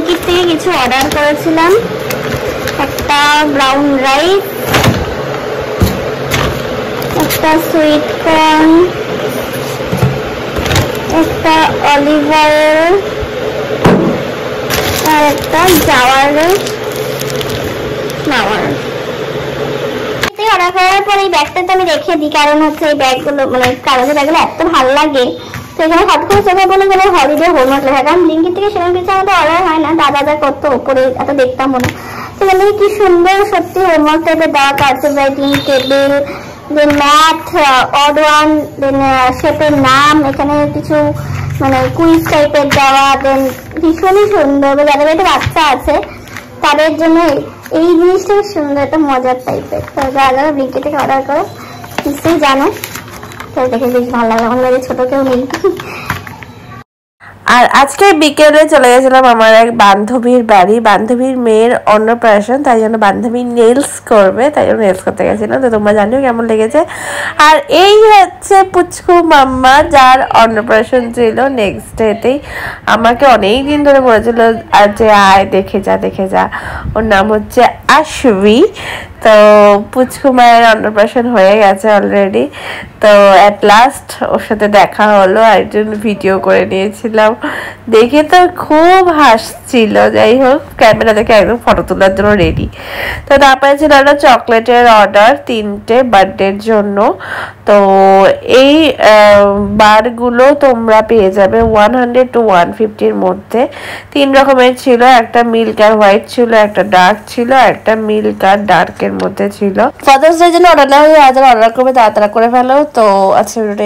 ব্লিঙ্কিট থেকে কিছু অর্ডার করেছিলাম, একটা ব্রাউন রাইস, একটা সুইট কর্ন, একটা অলিভ অয়েল আর একটা জাওয়ার ফ্লাওয়ার। অর্ডার করার পর এই ব্যাগটা তো আমি রেখে দিই, কারণ হচ্ছে এই ব্যাগগুলো মানে কাগজের ব্যাগগুলো এত ভালো লাগে। তো এখানে হট করে চোখে বলে গেলে হলিডে হোমওয়ার্ক লেখা, কারণ ব্লিঙ্কিট থেকে সেরকম কিছু আমাদের অর্ডার হয় না, দাদা যা করতো ওপরে এত দেখতাম মনে। সেখান থেকে কি সুন্দর সত্যি হোমওয়ার্ক টাইপের দেওয়া, কার্টুন রাইটিং টেবিল, দেন ম্যাথ, অড ওয়ান, দেন শেপের নাম, এখানে কিছু মানে কুইজ টাইপের দেওয়া, দেন ভীষণই সুন্দর। যাদের বাড়িতে বাচ্চা আছে তাদের জন্য এই জিনিসটা সুন্দর, একটা মজার টাইপের। তো যারা ব্লিঙ্কিট থেকে অর্ডার করো নিশ্চয়ই জানো, তো দেখে বেশ ভালো লাগে। আমার বাড়ির ছোট কেউ নেই। আর আজকে বিকেলে চলে গেছিলাম আমার এক বান্ধবীর বাড়ি, বান্ধবীর মেয়ের অন্নপ্রাশন, তাই জন্য বান্ধবী নেলস করবে, তাই জন্য নেলস করতে গেছিলাম। তো তোমরা জানিও কেমন লেগেছে। আর এই হচ্ছে পুচকু মাম্মা, যার অন্নপ্রাশন ছিল নেক্সট ডেতেই। আমাকে অনেক দিন ধরে বলেছিল যে আয় দেখে যা দেখে যা। ওর নাম হচ্ছে আশভি। তো পুচকু মায়ের অন্নপ্রাশন হয়ে গেছে অলরেডি। তো অ্যাট লাস্ট ওর সাথে দেখা হলো, আর একজন ভিডিও করে নিয়েছিলাম, দেখে তো খুব হাসছিল। যাই হোক, ক্যামেরা দেখে একদম ফটো তোলার জন্য রেডি। তো তারপরে ছিল একটা চকলেটের অর্ডার 3টে বার্থডের জন্য। তো এই বারগুলো তোমরা পেয়ে যাবে 100 to 150-র মধ্যে। 3 রকমের ছিল, একটা মিল্ক আর হোয়াইট ছিল, একটা ডার্ক ছিল, একটা মিল্ক আর ডার্কের মধ্যে ছিল। ফাদার্স ডের জন্য অর্ডার না হয়ে যারা অর্ডার করবে তাড়াতাড়ি করে ফেলো। তো আজকে ভিডিওটা